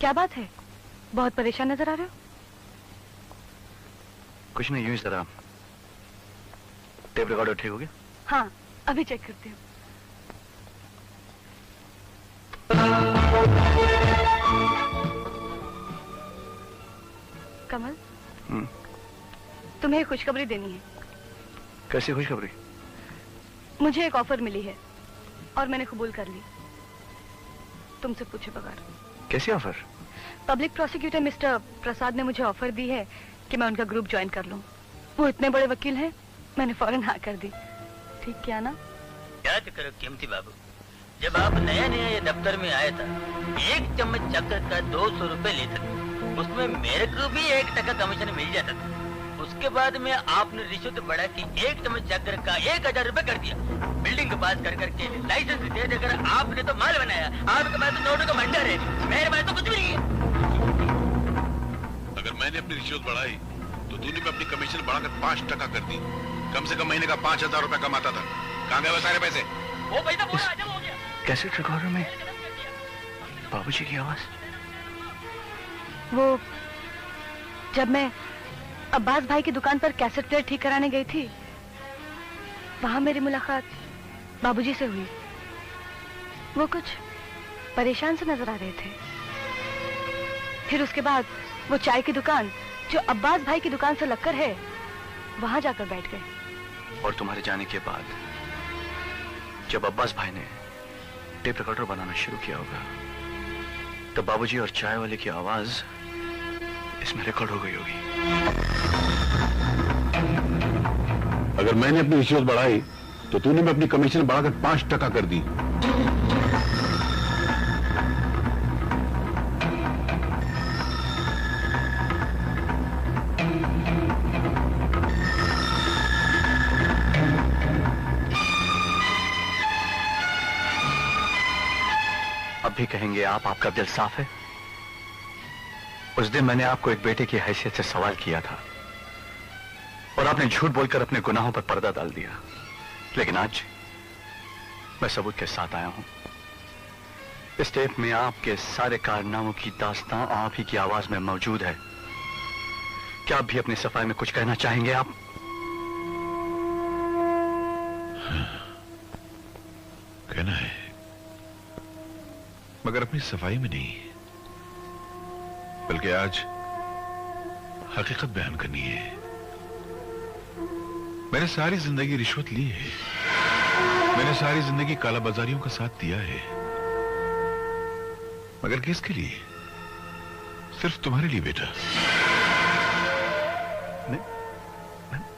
क्या बात है, बहुत परेशान नजर आ रहे हो? कुछ नहीं, यूं ही जरा टेप रिकॉर्डर ठीक हो गया? हाँ, अभी चेक करती हूँ। कमल, तुम्हें खुशखबरी देनी है। कैसी खुशखबरी? मुझे एक ऑफर मिली है और मैंने कबूल कर ली, तुमसे पूछे बगैर। कैसी ऑफर? पब्लिक प्रोसिक्यूटर मिस्टर प्रसाद ने मुझे ऑफर दी है कि मैं उनका ग्रुप ज्वाइन कर लूं। वो इतने बड़े वकील हैं, मैंने फौरन हाँ कर दी। ठीक किया ना? याद करो कीमती बाबू, जब आप नया नया ये दफ्तर में आया था, 1 चम्मच शक्कर का 200 रुपए लेता था, उसमें मेरे को भी 1 टका कमीशन मिल जाता था। उसके बाद में आपने रिश्वत बढ़ा के 1 चम्मच शक्कर का 1000 रुपए कर दिया। बिल्डिंग के पास कर करके लाइसेंस दे देकर आपने तो माल बनाया। आपके पास तो नोटों का भंडार है, मेरे पास तो कुछ भी नहीं है। अगर मैंने अपनी रिश्वत बढ़ाई तो तूने भी अपनी कमीशन बढ़ाकर 5 टका कर दी। कम से कम महीने का 5000 रुपए कमाता था। कहाँ गए वो सारे पैसे? वो पैसा पूरा हजम हो गया। कैसेट रिकॉर्डर में बाबूजी की आवाज। वो जब मैं अब्बास भाई की दुकान पर कैसेट प्लेयर ठीक कराने गई थी, वहां मेरी मुलाकात बाबूजी से हुई। वो कुछ परेशान से नजर आ रहे थे। फिर उसके बाद वो चाय की दुकान जो अब्बास भाई की दुकान से लगकर है, वहां जाकर बैठ गए। और तुम्हारे जाने के बाद जब अब्बास भाई ने टेप रिकॉर्डर बनाना शुरू किया होगा, तो बाबूजी और चाय वाले की आवाज इसमें रिकॉर्ड हो गई होगी। अगर मैंने अपनी रिश्वत बढ़ाई तो तूने भी अपनी कमीशन बढ़ाकर 5 टका कर दी। अब भी कहेंगे आप, आपका दिल साफ है? उस दिन मैंने आपको एक बेटे की हैसियत से सवाल किया था और आपने झूठ बोलकर अपने गुनाहों पर पर्दा डाल दिया। लेकिन आज मैं सबूत के साथ आया हूं। इस टेप में आपके सारे कारनामों की दास्तां आप ही की आवाज में मौजूद है। क्या आप भी अपनी सफाई में कुछ कहना चाहेंगे आप? कहना है, मगर अपनी सफाई में नहीं, बल्कि आज हकीकत बयान करनी है। मैंने सारी जिंदगी रिश्वत ली है। मैंने सारी जिंदगी कालाबाजारियों का साथ दिया है, मगर किसके लिए? सिर्फ तुम्हारे लिए बेटा।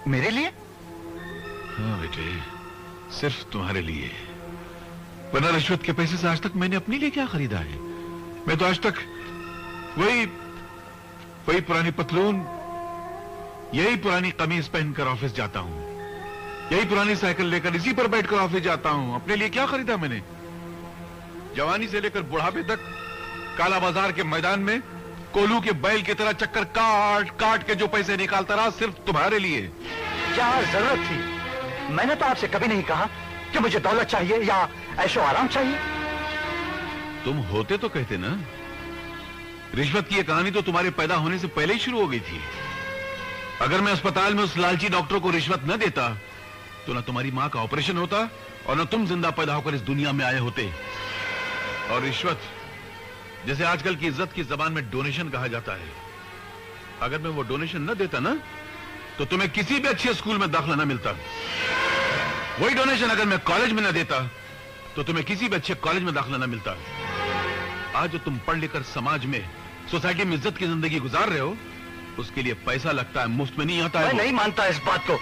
मेरे लिए? हाँ बेटे, सिर्फ तुम्हारे लिए। वरना रिश्वत के पैसे से आज तक मैंने अपने लिए क्या खरीदा है? मैं तो आज तक वही पुरानी पतलून, यही पुरानी कमीज पहनकर ऑफिस जाता हूं, यही पुरानी साइकिल लेकर इसी पर बैठकर ऑफिस जाता हूं। अपने लिए क्या खरीदा मैंने? जवानी से लेकर बुढ़ापे तक काला बाजार के मैदान में कोलू के बैल की तरह चक्कर काट काट के जो पैसे निकालता रहा, सिर्फ तुम्हारे लिए। क्या जरूरत थी? मैंने तो आपसे कभी नहीं कहा कि मुझे दौलत चाहिए या ऐशो आराम चाहिए। तुम होते तो कहते ना। रिश्वत की यह कहानी तो तुम्हारे पैदा होने से पहले ही शुरू हो गई थी। अगर मैं अस्पताल में उस लालची डॉक्टर को रिश्वत न देता तो न तुम्हारी मां का ऑपरेशन होता और न तुम जिंदा पैदा होकर इस दुनिया में आए होते। और रिश्वत, जैसे आजकल की इज्जत की जबान में डोनेशन कहा जाता है, अगर मैं वो डोनेशन न देता ना, तो तुम्हें किसी भी अच्छे स्कूल में दाखिला न मिलता। वही डोनेशन अगर मैं कॉलेज में न देता तो तुम्हें किसी भी अच्छे कॉलेज में दाखिला न मिलता। आज जो तुम पढ़ लिखकर समाज में, सोसाइटी में इज्जत की जिंदगी गुजार रहे हो, उसके लिए पैसा लगता है, मुफ्त में नहीं आता है। मैं नहीं मानता इस बात को।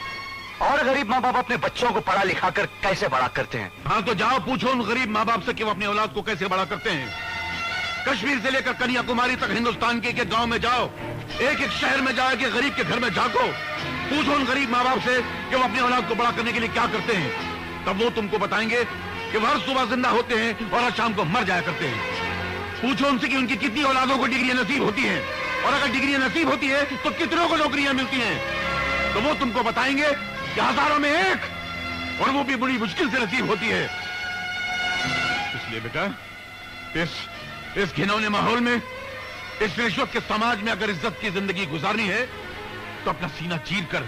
और गरीब माँ बाप अपने बच्चों को पढ़ा लिखा कर कैसे बड़ा करते हैं? हाँ तो जाओ पूछो उन गरीब माँ बाप से कि वो अपनी औलाद को कैसे बड़ा करते हैं। कश्मीर से लेकर कन्याकुमारी तक हिंदुस्तान के एक गांव में जाओ, एक एक शहर में जाओ, कि गरीब के घर में जाको, पूछो उन गरीब माँ बाप से कि वो अपनी औलाद को बड़ा करने के लिए क्या करते हैं। तब वो तुमको बताएंगे कि वो हर सुबह जिंदा होते हैं और हर शाम को मर जाया करते हैं। पूछो उनसे कि उनकी कितनी औलादों को डिग्रियां नसीब होती हैं, और अगर डिग्रियां नसीब होती है तो कितनों को नौकरियां मिलती हैं। तो वो तुमको बताएंगे कि हजारों में एक, और वो भी बड़ी मुश्किल से नसीब होती है। इसलिए बेटा, इस घिनौने माहौल में इस रिश्वत के समाज में अगर इज्जत की जिंदगी गुजारनी है तो अपना सीना चीर कर,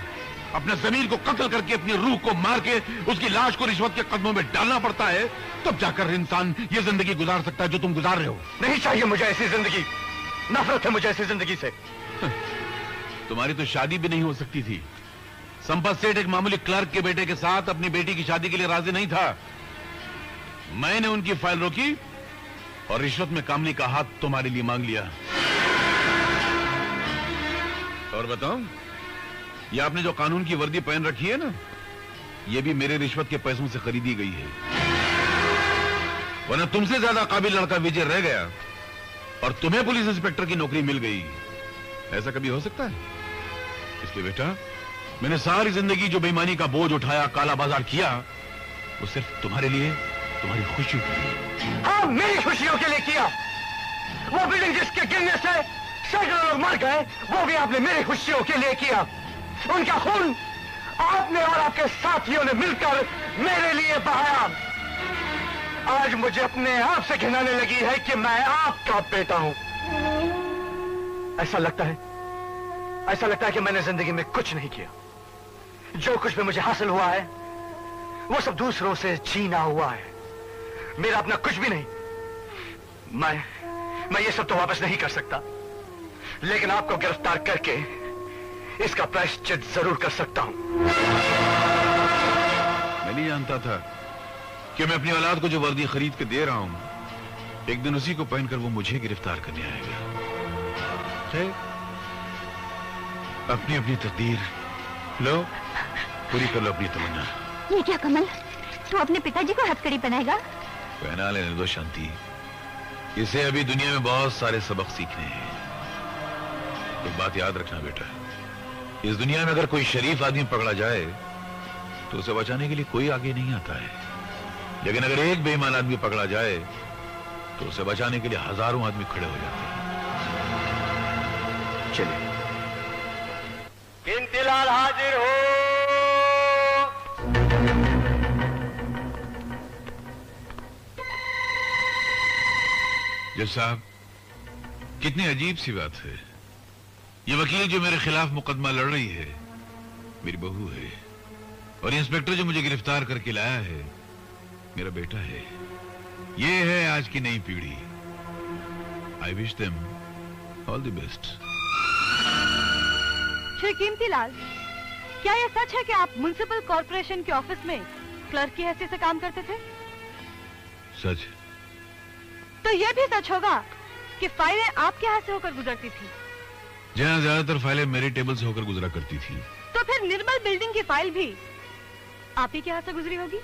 अपने जमीर को कत्ल करके, अपनी रूह को मार के उसकी लाश को रिश्वत के कदमों में डालना पड़ता है, तब जाकर इंसान ये जिंदगी गुजार सकता है जो तुम गुजार रहे हो। नहीं चाहिए मुझे ऐसी जिंदगी, नफरत है मुझे ऐसी जिंदगी से। तुम्हारी तो शादी भी नहीं हो सकती थी। संपत सेठ एक मामूली क्लर्क के बेटे के साथ अपनी बेटी की शादी के लिए राजी नहीं था। मैंने उनकी फाइल रोकी और रिश्वत में कामनी का हाथ तुम्हारे लिए मांग लिया। और बताओ, ये आपने जो कानून की वर्दी पहन रखी है ना, ये भी मेरे रिश्वत के पैसों से खरीदी गई है। वरना तुमसे ज्यादा काबिल लड़का विजय रह गया और तुम्हें पुलिस इंस्पेक्टर की नौकरी मिल गई। ऐसा कभी हो सकता है? इसलिए बेटा, मैंने सारी जिंदगी जो बेईमानी का बोझ उठाया, काला बाजार किया, वो सिर्फ तुम्हारे लिए, तुम्हारी खुशी के लिए। हाँ, मेरी खुशियों के लिए किया। वो बिल्डिंग जिसके गिरने से सैकड़ों लोग मर गए, वो भी आपने मेरी खुशियों के लिए किया। उनका खून आपने और आपके साथियों ने मिलकर मेरे लिए बहाया। आज मुझे अपने आप से घिनाने लगी है कि मैं आपका बेटा हूं। ऐसा लगता है कि मैंने जिंदगी में कुछ नहीं किया। जो कुछ भी मुझे हासिल हुआ है वो सब दूसरों से छीना हुआ है। मेरा अपना कुछ भी नहीं। मैं ये सब तो वापस नहीं कर सकता, लेकिन आपको गिरफ्तार करके इसका प्रायश्चित जरूर कर सकता हूं। मैं नहीं जानता था कि मैं अपनी औलाद को जो वर्दी खरीद के दे रहा हूं, एक दिन उसी को पहनकर वो मुझे गिरफ्तार करने आएगा। अपनी अपनी तकदीर लो, पूरी कर लो अपनी तमन्ना। ये क्या कमल, तू अपने पिताजी को हथकड़ी पहनाएगा? पहना लेने दो शांति, इसे अभी दुनिया में बहुत सारे सबक सीखने हैं। एक बात याद रखना बेटा, इस दुनिया में अगर कोई शरीफ आदमी पकड़ा जाए तो उसे बचाने के लिए कोई आगे नहीं आता है, लेकिन अगर एक बेईमान आदमी पकड़ा जाए तो उसे बचाने के लिए हजारों आदमी खड़े हो जाते हैं। चलिए। कीमतीलाल हाजिर हो। जज साहब, कितनी अजीब सी बात है। ये वकील जो मेरे खिलाफ मुकदमा लड़ रही है मेरी बहू है, और इंस्पेक्टर जो मुझे गिरफ्तार करके लाया है मेरा बेटा है। ये है आज की नई पीढ़ी। I wish them all the best. Shri Kimtilal, क्या यह सच है कि आप म्युनिसिपल कॉर्पोरेशन के ऑफिस में क्लर्क की हैसियत से काम करते थे? सच। तो यह भी सच होगा कि फाइलें आपके हाथ से होकर गुजरती थी? जहां ज्यादातर फाइलें मेरे टेबल से होकर गुजरा करती थी। तो फिर निर्मल बिल्डिंग की फाइल भी आप ही के हाथ से गुजरी होगी?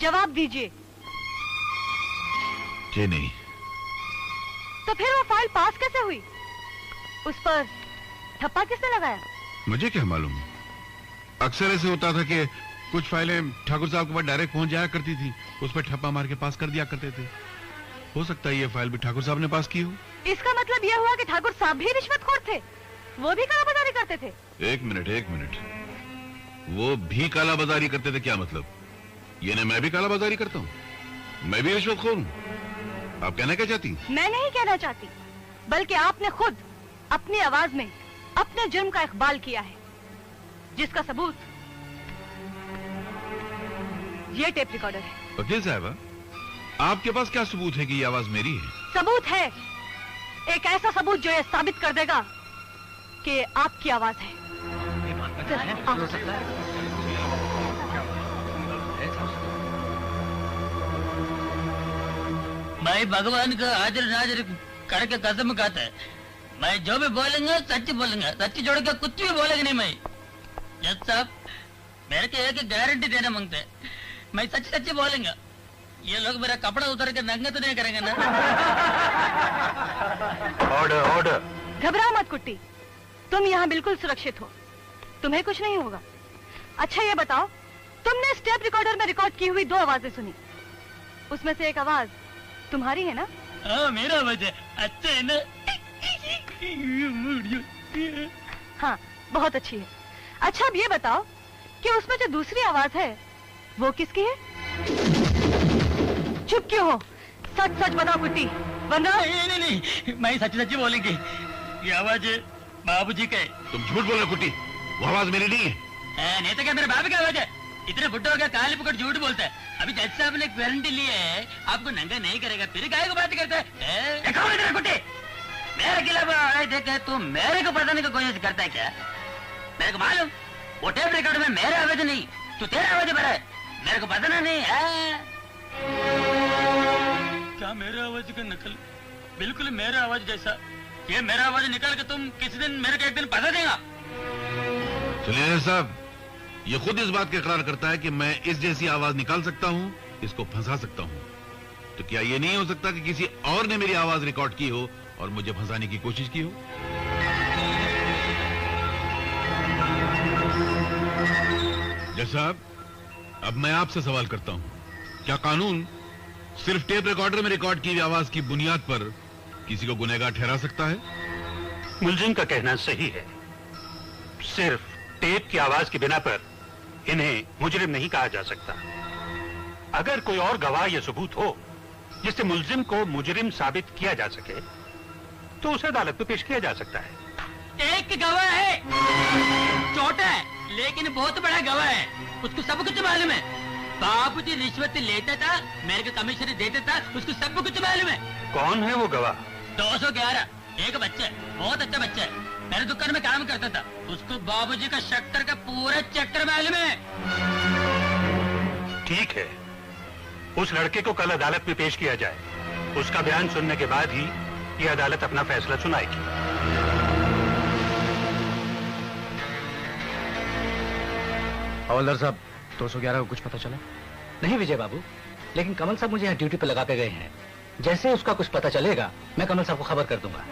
जवाब दीजिए। जी नहीं। तो फिर वो फाइल पास कैसे हुई? उस पर ठप्पा किसने लगाया? मुझे क्या मालूम। अक्सर ऐसे होता था कि कुछ फाइलें ठाकुर साहब के पास डायरेक्ट पहुंच जाया करती थी, उस पर ठप्पा मार के पास कर दिया करते थे। हो सकता है ये फाइल भी ठाकुर साहब ने पास की हो। इसका मतलब यह हुआ कि ठाकुर साहब भी रिश्वतखोर थे, वो भी कालाबाजारी करते थे। एक मिनट, वो भी कालाबाजारी करते थे क्या मतलब? ये ना मैं भी कालाबाजारी करता हूँ, मैं भी रिश्वतखोर हूँ। आप कहना क्या चाहती? मैं नहीं कहना चाहती, बल्कि आपने खुद अपनी आवाज में अपने जुर्म का इकबाल किया है, जिसका सबूत ये टेप रिकॉर्डर है। वकील साहब, आपके पास क्या सबूत है कि ये आवाज मेरी है? सबूत है, एक ऐसा सबूत जो ये साबित कर देगा कि आपकी आवाज है। मैं भगवान का हाजिर नाजिर करके कसम खाता है, मैं जो भी बोलूंगा सच बोलूंगा, सच छोड़ के कुछ भी बोलेगा नहीं। मैं जज साहब, मेरे को एक गारंटी देना मांगते हैं, मैं सच बोलूंगा। ये लोग मेरा कपड़ा उतार के नंगा तो नहीं करेंगे ना? ऑर्डर। घबराओ मत कुट्टी, तुम यहाँ बिल्कुल सुरक्षित हो, तुम्हें कुछ नहीं होगा। अच्छा ये बताओ, तुमने स्टेप रिकॉर्डर में रिकॉर्ड की हुई 2 आवाजें सुनी, उसमें से एक आवाज तुम्हारी है ना? हाँ, मेरा आवाज है। अच्छा है ना? हाँ, बहुत अच्छी है। अच्छा अब ये बताओ कि उसमें जो दूसरी आवाज है वो किसकी है? चुप क्यों हो? सच सच बताओ कुट्टी, वरना नहीं, मैं सच्ची सच्ची बोलेंगी। ये आवाज बाबूजी का है। तुम झूठ बोल रहे कुट्टी, वो आवाज मेरी नहीं है। नहीं तो क्या मेरे बाबू की आवाज है? इतने बुड्ढे हो गया काली पकड़ झूठ बोलता है। अभी जज साहब ने गारंटी ली है आपको नंगा नहीं करेगा, फिर गाय को बात करता है। कुट्टी मेरे खिलाफ आवाज देखे तू मेरे को बताने की कोशिश करता है क्या? मेरे को मालूम वो टेप रिकॉर्ड में मेरा आवाज नहीं, तू तेरा आवाज भरा है। मेरे को बताना नहीं है क्या? मेरा आवाज का नकल बिल्कुल मेरा आवाज जैसा। ये मेरा आवाज निकाल के तुम किसी दिन मेरे को एक दिन पता देगा। सुनिए साहब, ये खुद इस बात का इकरार करता है कि मैं इस जैसी आवाज निकाल सकता हूँ, इसको फंसा सकता हूँ। तो क्या ये नहीं हो सकता कि किसी और ने मेरी आवाज रिकॉर्ड की हो और मुझे फंसाने की कोशिश की हो? जज साहब, अब मैं आपसे सवाल करता हूँ, क्या कानून सिर्फ टेप रिकॉर्डर में रिकॉर्ड की हुई आवाज की बुनियाद पर किसी को गुनहगार ठहरा सकता है? मुलजिम का कहना सही है। सिर्फ टेप की आवाज की बिना पर इन्हें मुजरिम नहीं कहा जा सकता। अगर कोई और गवाह या सबूत हो जिससे मुलजिम को मुजरिम साबित किया जा सके तो उसे अदालत में पेश किया जा सकता है। एक गवाह है, छोटा है लेकिन बहुत बड़ा गवाह है, उसको सब कुछ मालूम है। बाबूजी रिश्वत लेता था, मेरे को कमीशन देता था, उसको सब कुछ मालूम है। कौन है वो गवाह? 211, एक बच्चा है, बहुत अच्छा बच्चा है, मेरे दुकान में काम करता था, उसको बाबूजी का शक्कर का पूरा चक्कर मालूम है। ठीक है, उस लड़के को कल अदालत में पेश किया जाए। उसका बयान सुनने के बाद ही ये अदालत अपना फैसला सुनाएगी। हवलदार साहब, 211 को कुछ पता चला? नहीं विजय बाबू, लेकिन कमल साहब मुझे यहाँ ड्यूटी पे लगा के गए हैं। जैसे उसका कुछ पता चलेगा मैं कमल साहब को खबर कर दूंगा।